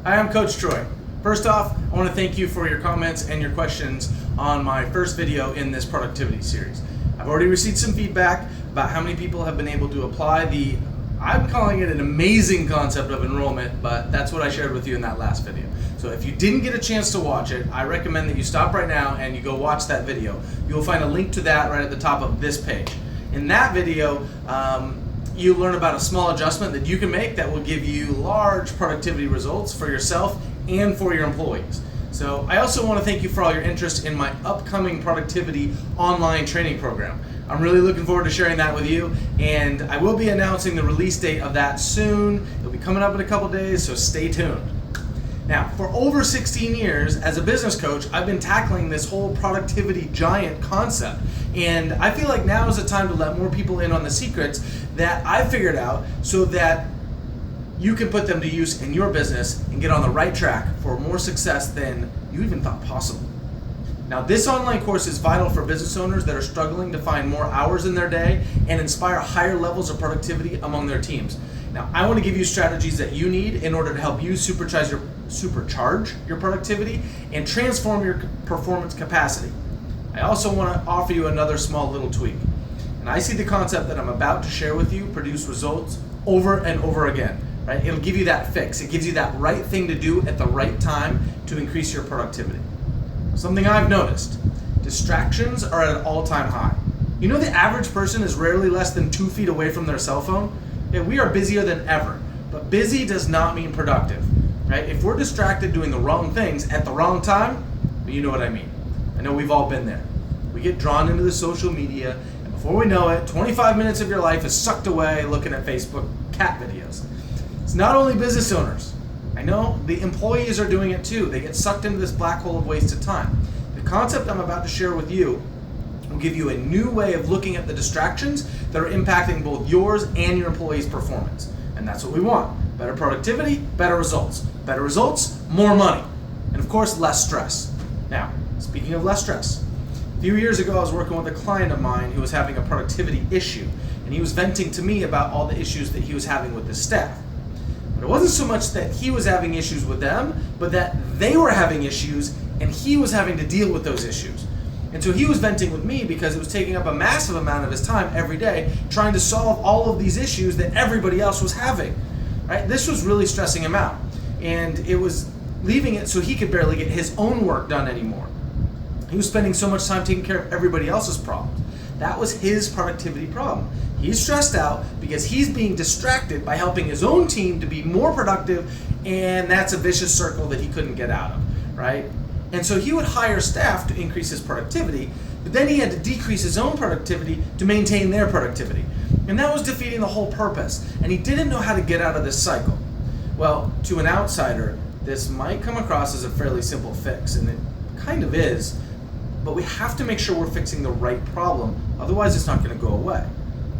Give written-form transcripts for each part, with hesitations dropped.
Hi, I'm Coach Troy. First off, I want to thank you for your comments and your questions on my first video in this productivity series. I've already received some feedback about how many people have been able to apply I'm calling it an amazing concept of enrollment, but that's what I shared with you in that last video. So if you didn't get a chance to watch it, I recommend that you stop right now and you go watch that video. You'll find a link to that right at the top of this page. In that video, you learn about a small adjustment that you can make that will give you large productivity results for yourself and for your employees. So I also want to thank you for all your interest in my upcoming productivity online training program. I'm really looking forward to sharing that with you, and I will be announcing the release date of that soon. It'll be coming up in a couple days, so stay tuned. Now, for over 16 years as a business coach, I've been tackling this whole productivity giant concept. And I feel like now is the time to let more people in on the secrets that I figured out so that you can put them to use in your business and get on the right track for more success than you even thought possible. Now, this online course is vital for business owners that are struggling to find more hours in their day and inspire higher levels of productivity among their teams. Now, I want to give you strategies that you need in order to help you supercharge your productivity and transform your performance capacity. I also want to offer you another small little tweak. And I see the concept that I'm about to share with you produce results over and over again. Right? It'll give you that fix. It gives you that right thing to do at the right time to increase your productivity. Something I've noticed, distractions are at an all-time high. You know the average person is rarely less than 2 feet away from their cell phone? Yeah, we are busier than ever, but busy does not mean productive. Right? If we're distracted doing the wrong things at the wrong time, you know what I mean. I know we've all been there. We get drawn into the social media, and before we know it, 25 minutes of your life is sucked away looking at Facebook cat videos. It's not only business owners. I know the employees are doing it too. They get sucked into this black hole of wasted time. The concept I'm about to share with you will give you a new way of looking at the distractions that are impacting both yours and your employees' performance. And that's what we want. Better productivity, better results. Better results, more money. And of course, less stress. Now, speaking of less stress, a few years ago I was working with a client of mine who was having a productivity issue, and he was venting to me about all the issues that he was having with his staff. But it wasn't so much that he was having issues with them, but that they were having issues and he was having to deal with those issues. And so he was venting with me because it was taking up a massive amount of his time every day trying to solve all of these issues that everybody else was having. Right? This was really stressing him out, and it was leaving it so he could barely get his own work done anymore. He was spending so much time taking care of everybody else's problems. That was his productivity problem. He's stressed out because he's being distracted by helping his own team to be more productive, and that's a vicious circle that he couldn't get out of, right? And so he would hire staff to increase his productivity, but then he had to decrease his own productivity to maintain their productivity. And that was defeating the whole purpose, and he didn't know how to get out of this cycle. Well, to an outsider, this might come across as a fairly simple fix, and it kind of is, but we have to make sure we're fixing the right problem, otherwise it's not going to go away.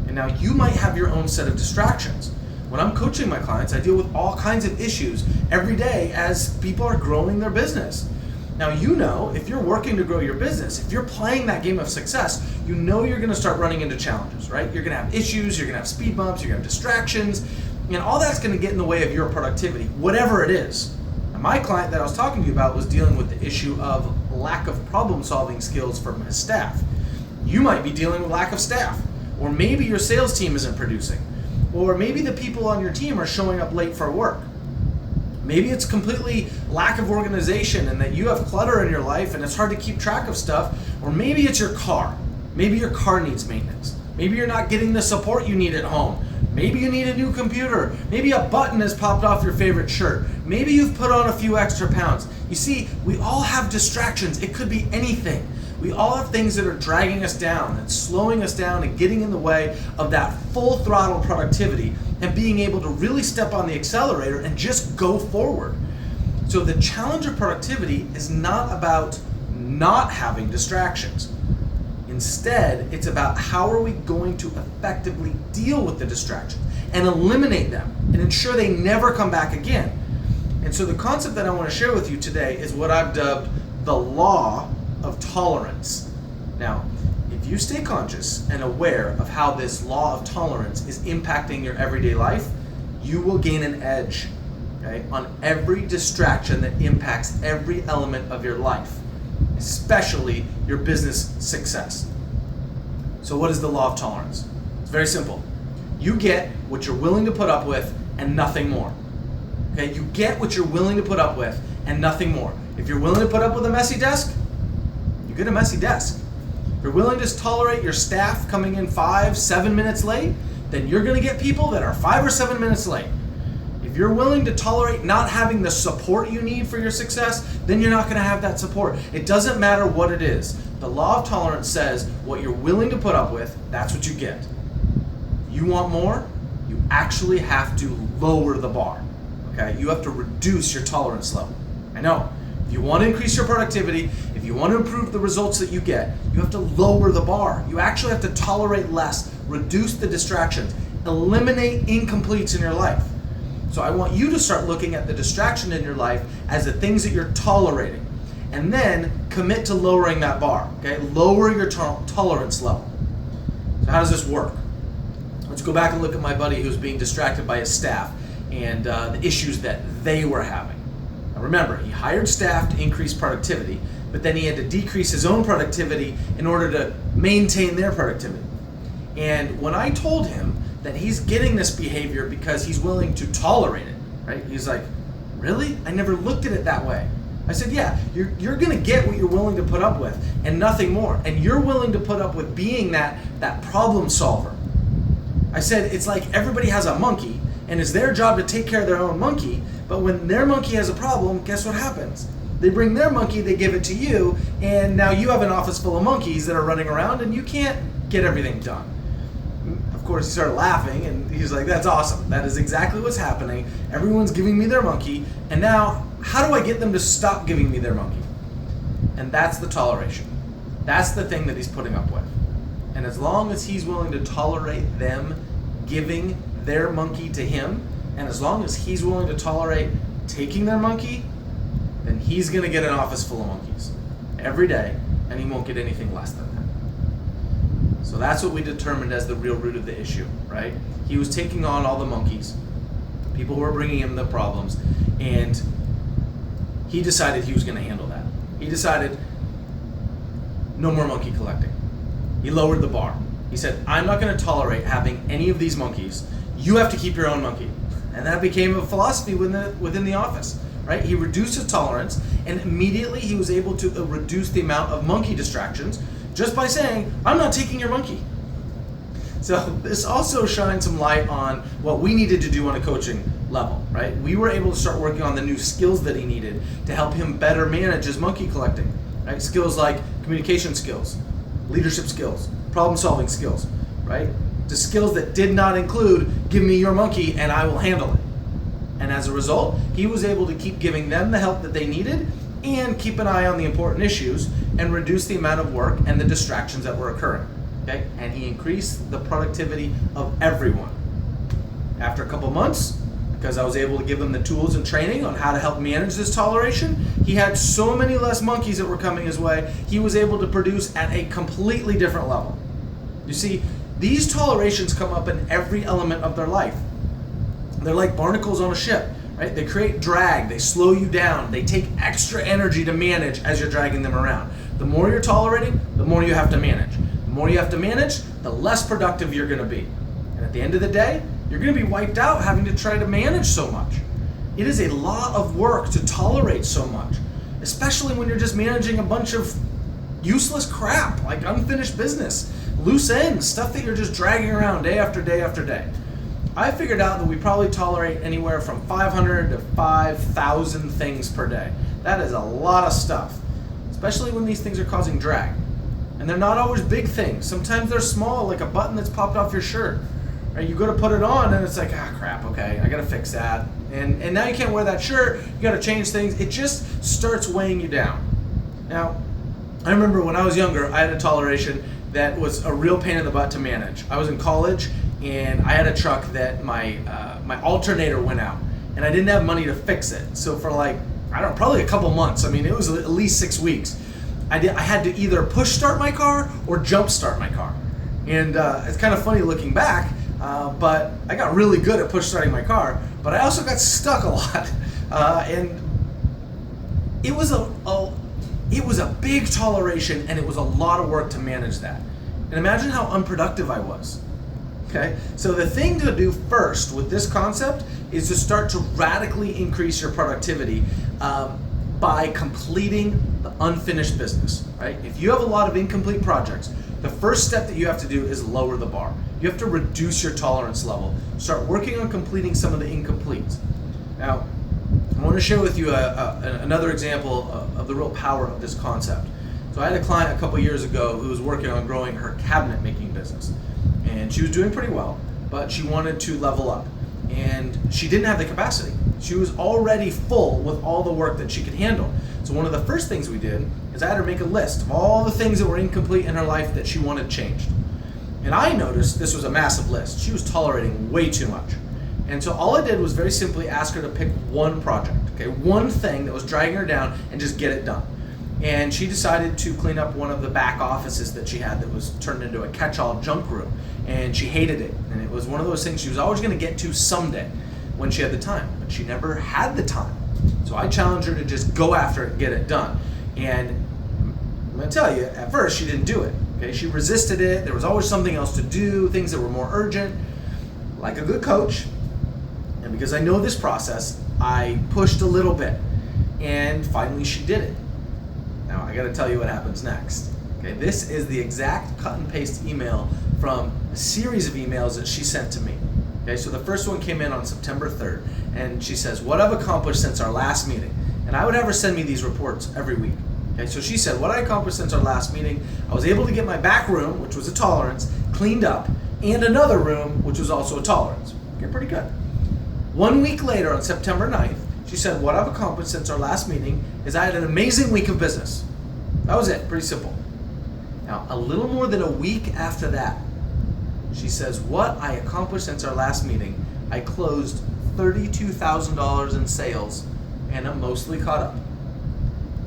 And now you might have your own set of distractions. When I'm coaching my clients, I deal with all kinds of issues every day as people are growing their business. Now, you know, if you're working to grow your business, if you're playing that game of success, you know you're going to start running into challenges, right? You're going to have issues, you're going to have speed bumps, you're going to have distractions, and all that's going to get in the way of your productivity, whatever it is. Now, my client that I was talking to you about was dealing with the issue of lack of problem-solving skills from his staff. You might be dealing with lack of staff. Or maybe your sales team isn't producing. Or maybe the people on your team are showing up late for work. Maybe it's completely lack of organization and that you have clutter in your life and it's hard to keep track of stuff. Or maybe it's your car. Maybe your car needs maintenance. Maybe you're not getting the support you need at home. Maybe you need a new computer. Maybe a button has popped off your favorite shirt. Maybe you've put on a few extra pounds. You see, we all have distractions. It could be anything. We all have things that are dragging us down, that's slowing us down and getting in the way of that full throttle productivity and being able to really step on the accelerator and just go forward. So the challenge of productivity is not about not having distractions. Instead, it's about how are we going to effectively deal with the distractions and eliminate them and ensure they never come back again. And so the concept that I want to share with you today is what I've dubbed the law of tolerance. Now, if you stay conscious and aware of how this law of tolerance is impacting your everyday life, you will gain an edge. okay, on every distraction that impacts every element of your life, especially your business success. So what is the law of tolerance? It's very simple. You get what you're willing to put up with and nothing more. Okay, you get what you're willing to put up with and nothing more. If you're willing to put up with a messy desk, you get a messy desk. If you're willing to tolerate your staff coming in 5-7 minutes late, then you're going to get people that are 5 or 7 minutes late. If you're willing to tolerate not having the support you need for your success, then you're not going to have that support. It doesn't matter what it is. The law of tolerance says what you're willing to put up with, that's what you get. You want more? You actually have to lower the bar. Okay? You have to reduce your tolerance level. I know. If you want to increase your productivity, if you want to improve the results that you get, you have to lower the bar. You actually have to tolerate less, reduce the distractions, eliminate incompletes in your life. So I want you to start looking at the distraction in your life as the things that you're tolerating, and then commit to lowering that bar. Okay? Lower your tolerance level. So how does this work? Let's go back and look at my buddy who's being distracted by his staff and the issues that they were having. Now remember, he hired staff to increase productivity, but then he had to decrease his own productivity in order to maintain their productivity. And when I told him that he's getting this behavior because he's willing to tolerate it, right? He's like, really? I never looked at it that way. I said, yeah, you're going to get what you're willing to put up with and nothing more. And you're willing to put up with being that problem solver. I said, it's like everybody has a monkey and it's their job to take care of their own monkey, but when their monkey has a problem, guess what happens? They bring their monkey, they give it to you, and now you have an office full of monkeys that are running around and you can't get everything done. Of course, he started laughing and he's like, that's awesome. That is exactly what's happening. Everyone's giving me their monkey, and now how do I get them to stop giving me their monkey? And that's the toleration. That's the thing that he's putting up with. And as long as he's willing to tolerate them giving their monkey to him, and as long as he's willing to tolerate taking their monkey, then he's going to get an office full of monkeys every day, and he won't get anything less than that. So that's what we determined as the real root of the issue, right? He was taking on all the monkeys. People were bringing him the problems, and he decided he was going to handle that. He decided no more monkey collecting. He lowered the bar. He said, I'm not going to tolerate having any of these monkeys. You have to keep your own monkey. And that became a philosophy within the office, right? He reduced his tolerance, and immediately he was able to reduce the amount of monkey distractions just by saying, I'm not taking your monkey. So this also shines some light on what we needed to do on a coaching level, right? We were able to start working on the new skills that he needed to help him better manage his monkey collecting, right? Skills like communication skills, leadership skills, problem-solving skills, right? The skills that did not include, give me your monkey and I will handle it. And as a result, he was able to keep giving them the help that they needed and keep an eye on the important issues and reduce the amount of work and the distractions that were occurring. Okay? And he increased the productivity of everyone. After a couple months, because I was able to give him the tools and training on how to help manage this toleration, he had so many less monkeys that were coming his way, he was able to produce at a completely different level. You see, these tolerations come up in every element of their life. They're like barnacles on a ship, right? They create drag, they slow you down, they take extra energy to manage as you're dragging them around. The more you're tolerating, the more you have to manage. The more you have to manage, the less productive you're going to be. And at the end of the day, you're going to be wiped out having to try to manage so much. It is a lot of work to tolerate so much, especially when you're just managing a bunch of useless crap, like unfinished business, loose ends, stuff that you're just dragging around day after day after day. I figured out that we probably tolerate anywhere from 500 to 5,000 things per day. That is a lot of stuff, especially when these things are causing drag. And they're not always big things. Sometimes they're small, like a button that's popped off your shirt. Right? You go to put it on and it's like, crap, okay, I gotta fix that. And now you can't wear that shirt, you gotta change things. It just starts weighing you down. Now, I remember when I was younger, I had a toleration that was a real pain in the butt to manage. I was in college and I had a truck that my alternator went out and I didn't have money to fix it. So for probably a couple months, I mean, it was at least 6 weeks, I had to either push start my car or jump start my car. And it's kind of funny looking back, but I got really good at push starting my car. but I also got stuck a lot. And it was a big toleration, and it was a lot of work to manage that. And imagine how unproductive I was. Okay, so the thing to do first with this concept is to start to radically increase your productivity by completing the unfinished business, right? If you have a lot of incomplete projects, the first step that you have to do is lower the bar. You have to reduce your tolerance level. Start working on completing some of the incompletes. Now, I want to share with you another example of the real power of this concept. So I had a client a couple years ago who was working on growing her cabinet making business. And she was doing pretty well, but she wanted to level up. And she didn't have the capacity. She was already full with all the work that she could handle. So one of the first things we did is I had her make a list of all the things that were incomplete in her life that she wanted changed. And I noticed this was a massive list. She was tolerating way too much. And so all I did was very simply ask her to pick one project, okay, one thing that was dragging her down, and just get it done. And she decided to clean up one of the back offices that she had that was turned into a catch-all junk room. And she hated it. And it was one of those things she was always going to get to someday when she had the time. But she never had the time. So I challenged her to just go after it and get it done. And I'm going to tell you, at first she didn't do it. Okay, she resisted it. There was always something else to do, things that were more urgent. Like a good coach, and because I know this process, I pushed a little bit. And finally she did it. Now I got to tell you what happens next. Okay, this is the exact cut and paste email from a series of emails that she sent to me. Okay, so the first one came in on September 3rd, and she says, "What I've accomplished since our last meeting." And I would have her send me these reports every week. Okay, so she said, "What I accomplished since our last meeting, I was able to get my back room, which was a tolerance, cleaned up, and another room, which was also a tolerance." Okay, pretty good. 1 week later, on September 9th, she said, "What I've accomplished since our last meeting is I had an amazing week of business." That was it, pretty simple. Now, a little more than a week after that, she says, "What I accomplished since our last meeting, I closed $32,000 in sales, and I'm mostly caught up."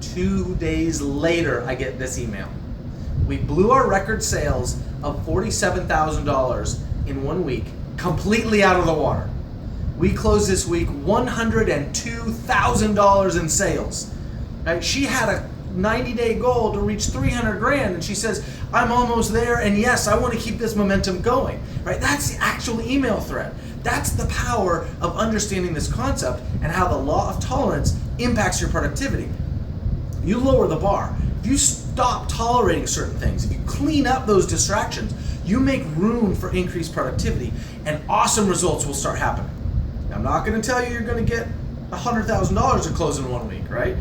2 days later, I get this email. "We blew our record sales of $47,000 in 1 week, completely out of the water. We closed this week $102,000 in sales." Right? She had a 90-day goal to reach 300 grand, and she says, "I'm almost there, and yes, I want to keep this momentum going." Right? That's the actual email thread. That's the power of understanding this concept and how the law of tolerance impacts your productivity. You lower the bar. If you stop tolerating certain things, if you clean up those distractions, you make room for increased productivity, and awesome results will start happening. Now, I'm not going to tell you you're going to get $100,000 to close in 1 week, right?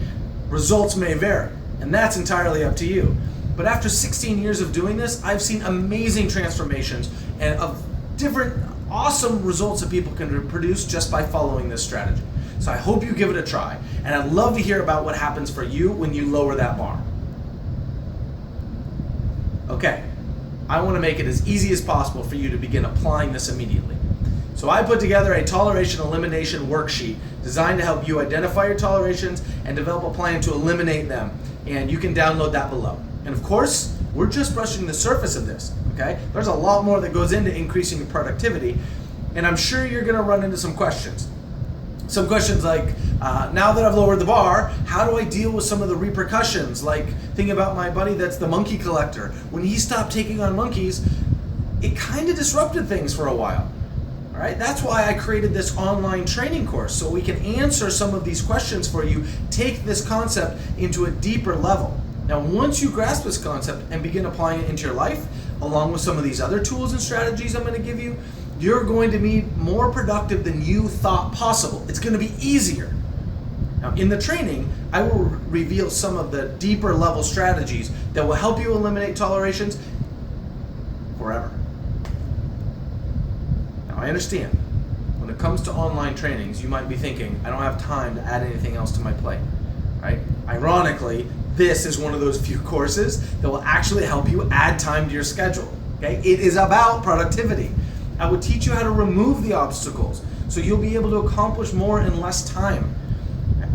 Results may vary, and that's entirely up to you. But after 16 years of doing this, I've seen amazing transformations and of different awesome results that people can produce just by following this strategy. So I hope you give it a try, and I'd love to hear about what happens for you when you lower that bar. Okay, I want to make it as easy as possible for you to begin applying this immediately. So I put together a toleration elimination worksheet designed to help you identify your tolerations and develop a plan to eliminate them. And you can download that below. And of course, we're just brushing the surface of this, okay? There's a lot more that goes into increasing your productivity, and I'm sure you're gonna run into some questions. Some questions like, now that I've lowered the bar, how do I deal with some of the repercussions? Like, think about my buddy that's the monkey collector. When he stopped taking on monkeys, it kind of disrupted things for a while. All right, that's why I created this online training course, so we can answer some of these questions for you, take this concept into a deeper level. Now, once you grasp this concept and begin applying it into your life, along with some of these other tools and strategies I'm going to give you, you're going to be more productive than you thought possible. It's going to be easier. Now, in the training, I will reveal some of the deeper level strategies that will help you eliminate tolerations forever. Now, I understand, when it comes to online trainings, you might be thinking, I don't have time to add anything else to my plate, right? Ironically, this is one of those few courses that will actually help you add time to your schedule, okay? It is about productivity. I would teach you how to remove the obstacles so you'll be able to accomplish more in less time.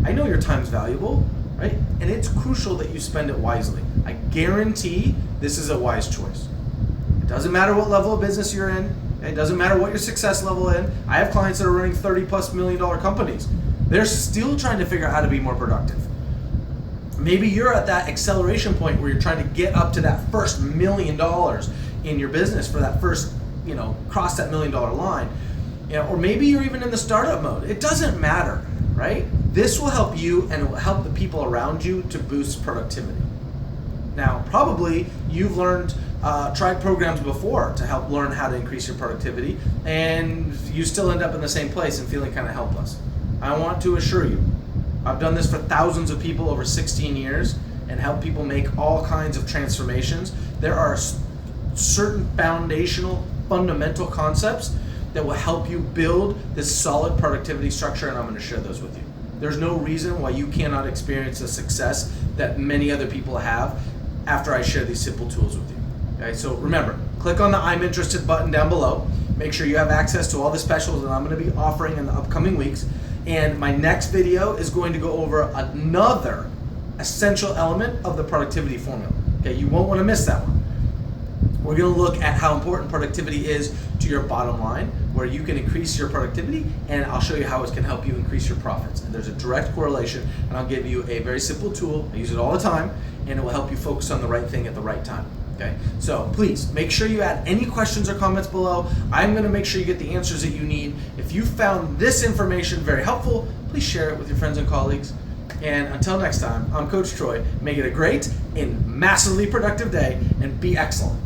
I know your time's valuable, right? And it's crucial that you spend it wisely. I guarantee this is a wise choice. It doesn't matter what level of business you're in. It doesn't matter what your success level is. I have clients that are running $30+ million companies. They're still trying to figure out how to be more productive. Maybe you're at that acceleration point where you're trying to get up to that first $1 million in your business for that first, cross that $1 million line. Or maybe you're even in the startup mode. It doesn't matter, right? This will help you and it will help the people around you to boost productivity. Now, probably you've tried programs before to help learn how to increase your productivity, and you still end up in the same place and feeling kind of helpless. I want to assure you, I've done this for thousands of people over 16 years and helped people make all kinds of transformations. There are certain foundational, fundamental concepts that will help you build this solid productivity structure, and I'm going to share those with you. There's no reason why you cannot experience the success that many other people have after I share these simple tools with you. Okay, so remember, click on the I'm interested button down below. Make sure you have access to all the specials that I'm going to be offering in the upcoming weeks. And my next video is going to go over another essential element of the productivity formula. Okay, you won't want to miss that one. We're going to look at how important productivity is to your bottom line, where you can increase your productivity, and I'll show you how it can help you increase your profits. And there's a direct correlation, and I'll give you a very simple tool. I use it all the time, and it will help you focus on the right thing at the right time. Okay, so please make sure you add any questions or comments below. I'm going to make sure you get the answers that you need. If you found this information very helpful, please share it with your friends and colleagues. And until next time, I'm Coach Troy. Make it a great and massively productive day, and be excellent.